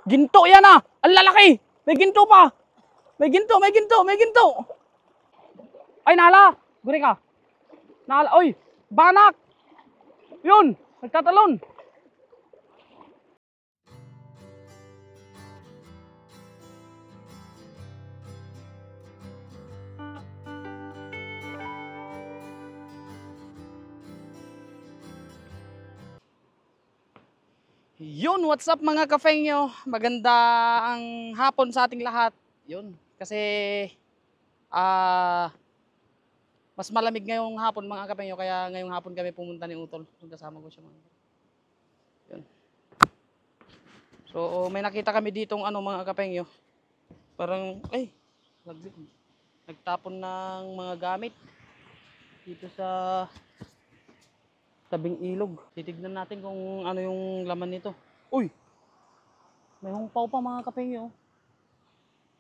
Ginto yan ah! Ang lalaki! May ginto pa! May ginto, may ginto, may ginto! Ay, nala! Guri ka! Nala, oy! Banak! Yun! Nagtatalon! Yun, what's up mga kafengyo? Maganda ang hapon sa ating lahat. Yun, kasi mas malamig ngayong hapon mga kafengyo, kaya ngayong hapon kami pumunta ni Utol. Kasama ko siya mga. Yun. So, may nakita kami ditong mga kafengyo. Parang, ay, nagtapon ng mga gamit dito sa tabing ilog. Titignan natin kung ano yung laman nito. Uy! May hungpaw pa mga kapengyo.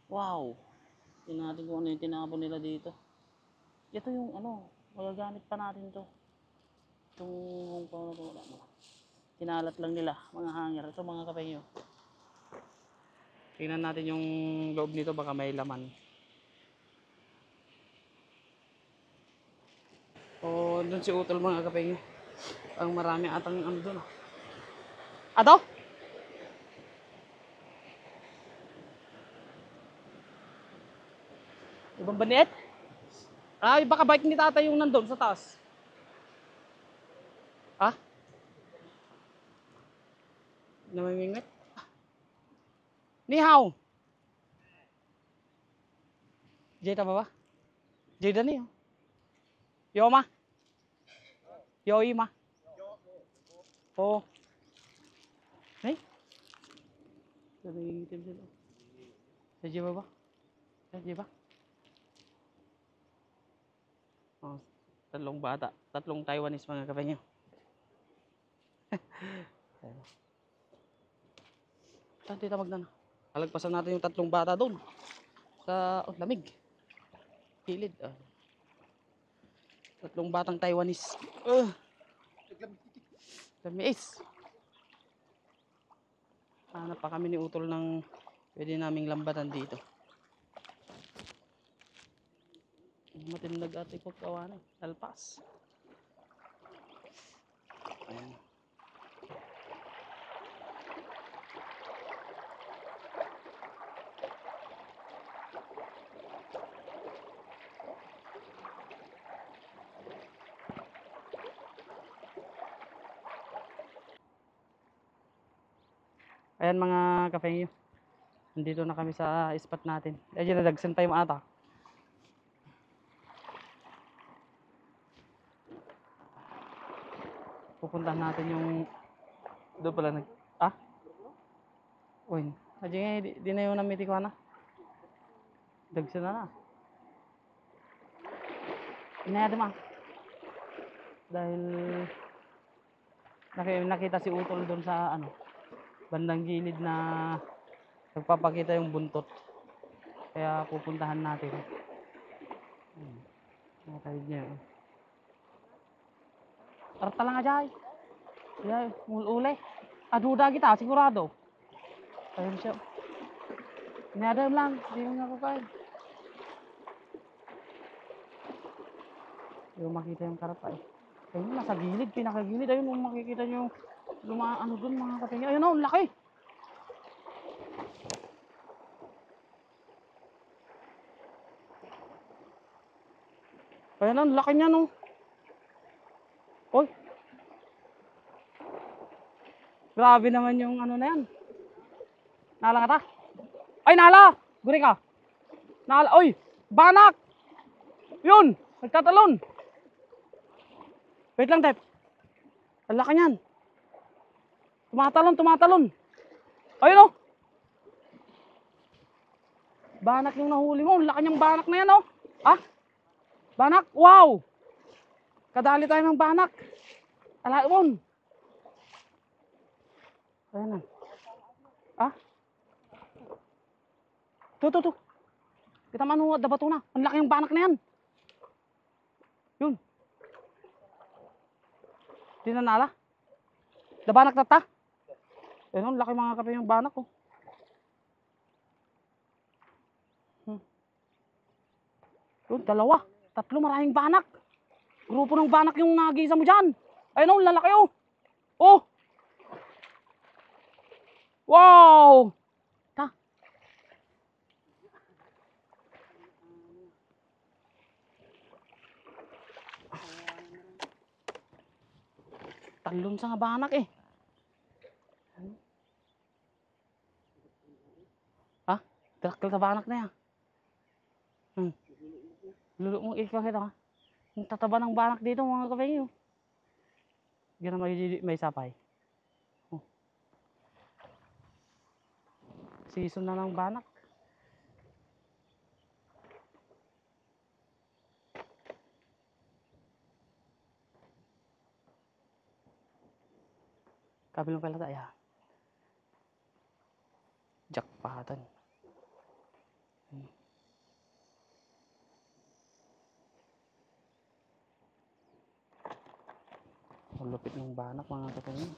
Wow! Tingnan natin kung ano yung tinapon nila dito. Ito yung magagamit pa natin to. Itong hungpaw na to. Kinalat lang nila, mga hanger. Ito mga kapengyo. Tingnan natin yung loob nito, baka may laman. O, doon si Utol mga kapengyo. Ang marami atang doon. Ato? Ibang baniet? Ay, baka bike ni tatay yung nandun sa taas. Ha? Namimingwit? Ni hao. Jay tama ba? Jay dani oh. Yo ma. Yo ma. Oh. Hey. Namimingwit sila. Sa Jay ba? Sa Jay ba? Oh, tatlong bata, tatlong Taiwanese mga kapatid. Saan tayo magdana? Alagpasan natin yung tatlong bata doon. Sa lamig. Kilid. Tatlong batang Taiwanese. Lamiis. Hanap pa kami ni Utol ng pwede naming lambatan dito. Matindag at ipagkawanan. Alpas. Ayan. Ayan mga kafengyo. Nandito na kami sa spot natin. Ayan, nadagsan pa yung ata. Pupuntahan natin yung doon pala uy, ayan nga, di na yung namiti ko na. Dagsan na na. Inayad ma. Dahil nakita si Utol doon sa bandang gilid na nagpapakita yung buntot. Kaya pupuntahan natin. Nakatawid niya. Tarta lang aja. Ay, mulule. Aduda kita, sigurado. Ayun siya. Inadam lang, hindi mo nga kukain. Hindi mo makita yung karapa eh. Ayun, nasa gilid, pinakagilid. Ayun, makikita nyo yung doon mga katingin. Ayun o, laki. Ayun o, laki niya no. Oy. Grabe naman yung na yan. Nala nga ta? Ay, nala! Guri ka! Nala, oy! Banak! Yun! Nagtatalon! Wait lang, Tep. Ang laki niyan. Tumatalon. Ayun o! Banak yung nahuli mo. Ang laki niyang banak na yan o. Ah? Banak? Wow! Kadali tayo ng banak. Alaon. Ayan na. Ah? Tu. Kita manu ada batu na. Ang laki yung banak na yan. Yun. Di na nala. Da banak na ta. Ayun, laki mga kape yung banak ko. Yun, dalawa. Tatlo, maraming banak. Grupo ng banak yung nagisa mo dyan. Ayun o, lalaki o. Oh! Wow! Ta. Talon sa nga banak eh. Ha? Dalakil sa banak na yan. Lulo mo, ikakita ka. Ang tataba ng banak dito mga kapengyo. Ganun may sapay. Oh. Season na ng banak. Kabilang pala tayo. Jackpotan. Ang lupit ng banak mga kapengyo.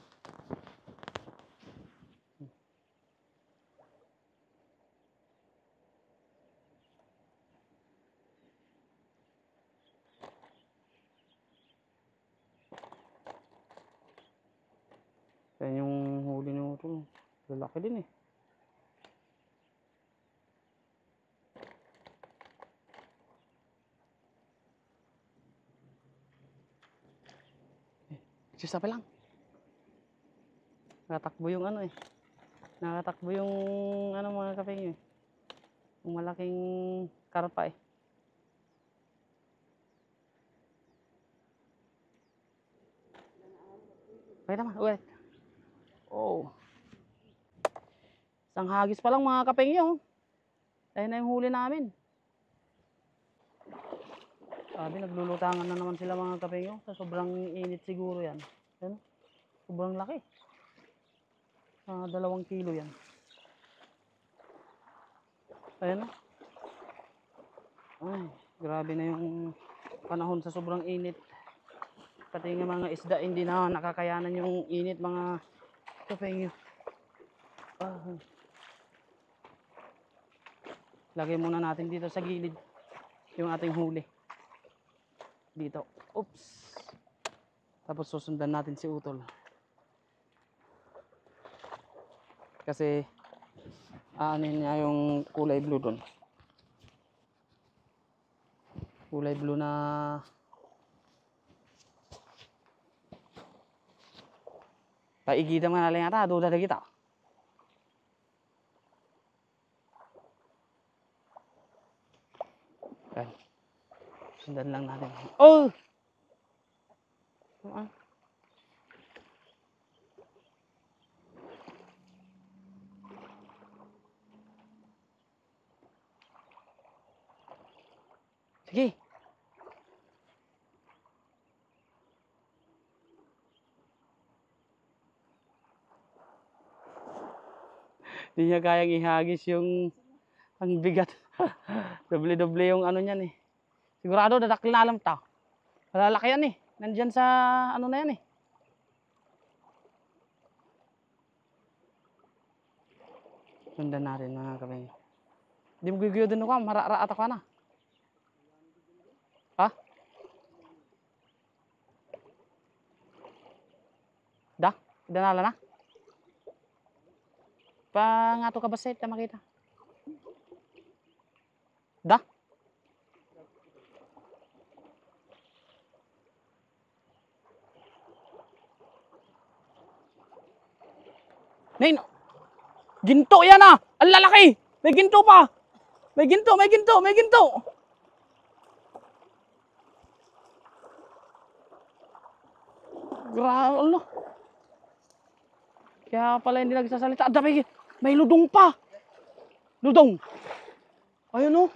Yan yung huli ni Utol. Lalaki din eh. Sisa pa lang. Nakatakbo yung ano eh. Nakatakbo yung ano mga kapengyo eh. Yung malaking karpa eh. Pakita mo, ulit. Oh. Isang hagis pa lang mga kapengyo. Ayun na yung huli namin. Sabi, naglulutangan na naman sila mga kapengyo. Sa sobrang init siguro yan. Ayun, sobrang laki. 2 kilo yan. Ayun na. Ay, grabe na yung panahon sa sobrang init. Pati nga mga isda hindi na nakakayanan yung init mga kapengyo. Lagay muna natin dito sa gilid yung ating huli. Dito. Oops. Tapos susundan natin si Utol. Kasi aanin niya yung kulay blue doon. Kulay blue na paigita mo na lang yata. Duda na kita. Yan. Sundan lang natin. Oh! Sige. Hindi niya kayang ihagis yung ang bigat. Doble-doble yung ano niyan eh. Sigurado dadakil na alam ta. Malalaki yan eh. Nandyan sa ano na yan eh. Sundan natin mga kapay. Hindi mo giguyo din ako. Mararaat ako na. Ha? Da? Danala na? Pangato ka ba sa ita makita? Da? Nain! Ginto yan ah! Ang lalaki! May ginto pa! May ginto! May ginto! May ginto! Grabe, Allah. Kaya pala hindi nagsasalita. May ludong pa! Ludong! Ayun oh!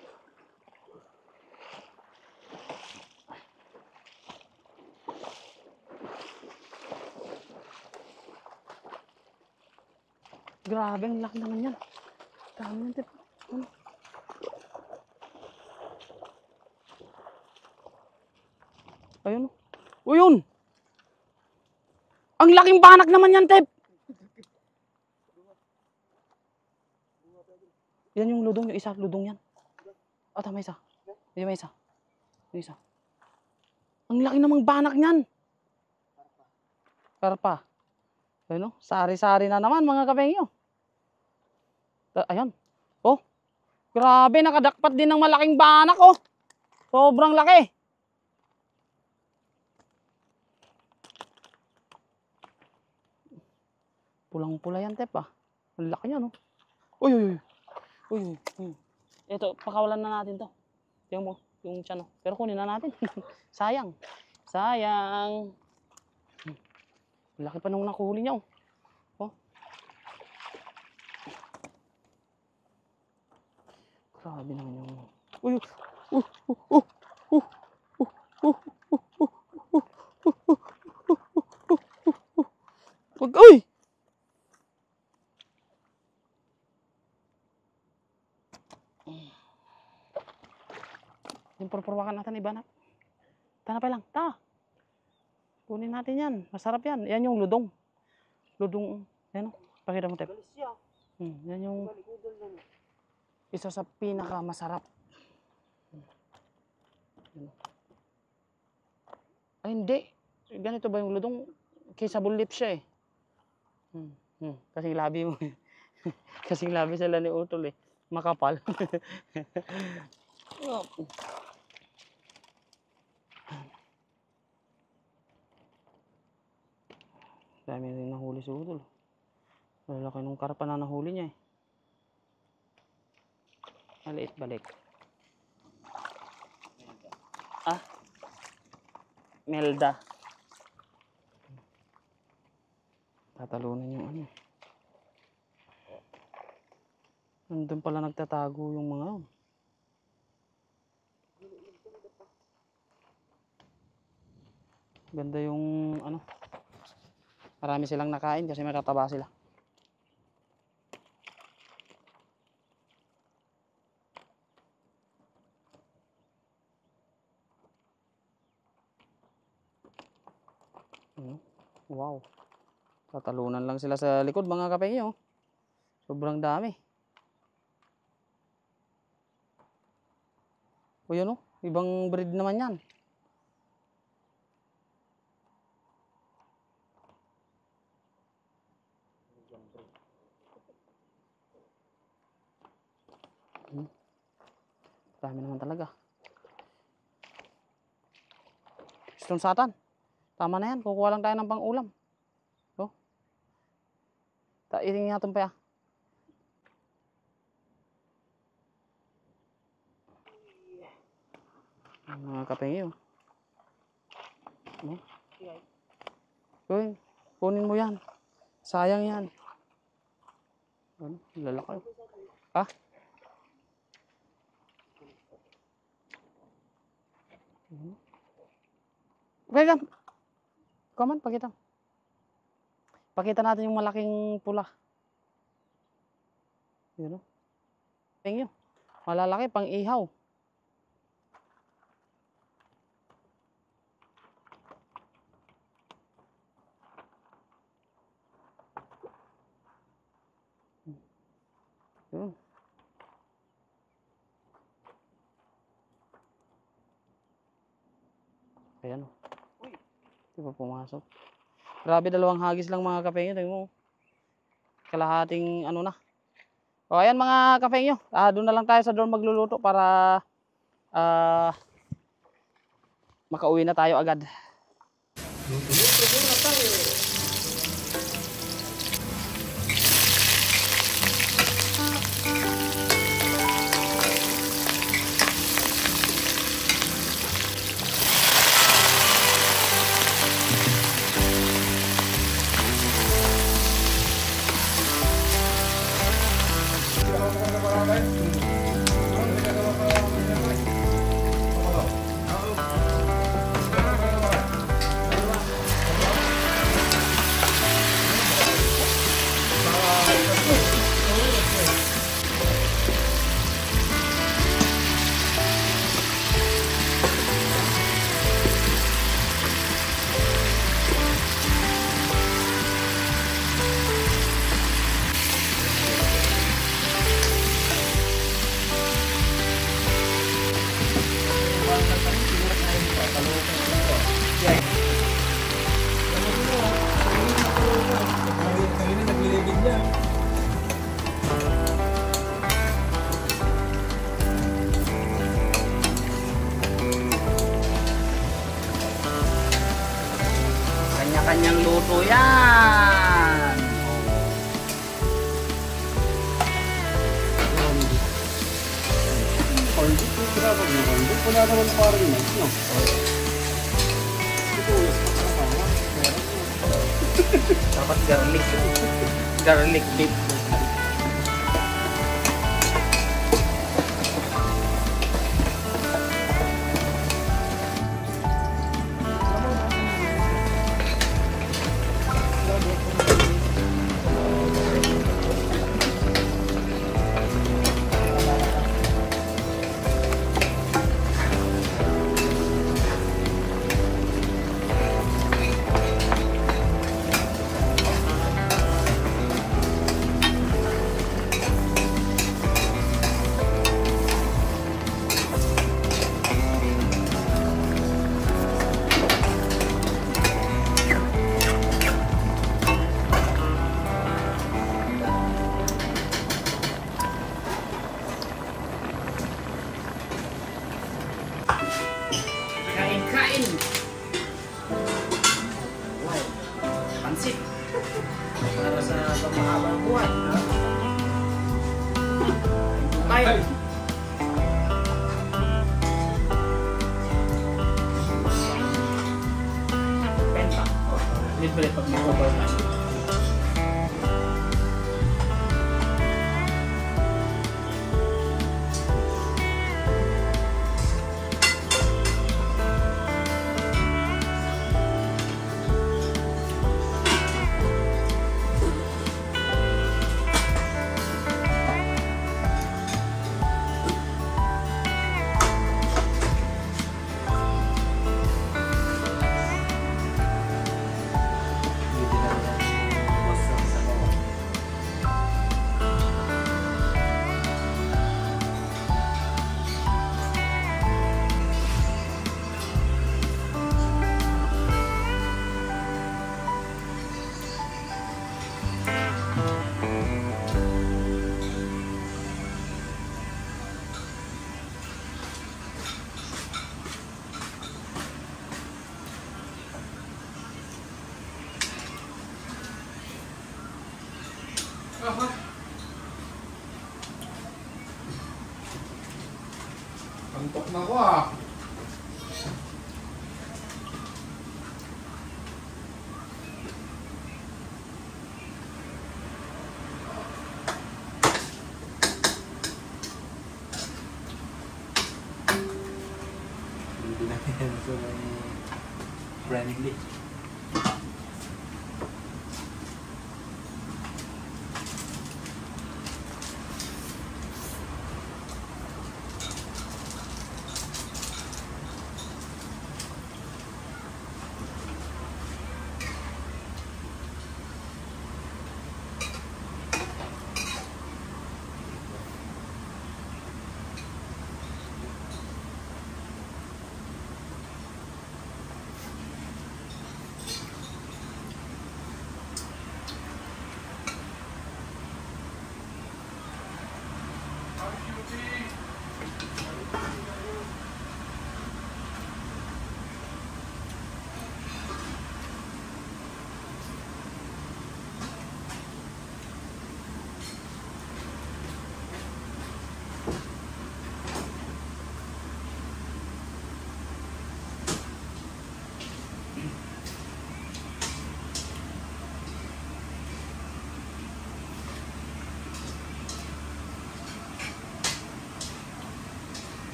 Grabe, ang laki naman yan. Dami ng tip. Ano? Ayun. O yun. Ang laking banak naman yan, Tep. Yan yung ludong, yung isa, ludong yan. O, tama isa. Yan may isa. Isa. Ang laki namang banak niyan. Karpa. Ano? Sari-sari na naman mga kapengyo. Ayan. Oh. Grabe, nakadakpat din ng malaking banak oh. Sobrang laki. Pulang-pula yan, Tep ah. Ang laki niya no. Uy, uy, uy. Uy, uy, uy. Ito, pakawalan na natin to. Tingnan mo, yung tiyan oh. Pero kunin na natin. Sayang. Sayang. Laki pa nung nakuhuli niya oh. Oh. Grabe naman yung... Uy! Uy! Yung purpurwakan natin iba na. Tanapay lang. Ta! Kunin natin yan. Masarap yan. Yan yung ludong. Ludong. Yan o. Pakita mo, Tep. Yan yung isa sa pinaka masarap. Ay, hindi. Ganito ba yung ludong? Kissable lips siya eh. Kasing labi mo. Kasing labi sila ni Utol eh. Makapal. Dami rin nahuli si Utol. Lalaki nung karpa na nahuli niya eh. Maliit balik. Ah? Melda. Tatalunan yung ano. Nandun pala nagtatago yung mga ganda yung ano. Marami silang nakain kasi matataba sila. Wow. Tatalunan lang sila sa likod mga kapengyo. Sobrang dami. O yun o, ibang breed naman yan. Dami naman talaga. Stone satan. Tama na yan. Kukuha lang tayo ng pang-ulam. Oh. Iring natin pa ya. Mga kapengyo. Oh. Kunin mo yan. Sayang yan. Ano? Lalaki. Ha? Okay lang. Come on, pakita. Pakita natin yung malaking pula. Yun o. Tingin nyo. Malalaki, pang ihaw. Yun. Ayan o. Di ba pumasok? Grabe, dalawang hagis lang mga kapengyo. Tingnan mo. Kalahating ano na. O ayan mga kapengyo. Doon na lang tayo sa dorm magluluto para makauwi na tayo agad. Luto na tayo. Pag nakandun, wala naman parang yun, no? Dapat garlic. Garlic dip. Kain! Wow! Pansit! Para sa pamahabang buhay. Tayo! Penta. Ulit-ulit pag may cover na. Antok na ko ah. Hindi na yan ito ng brandly.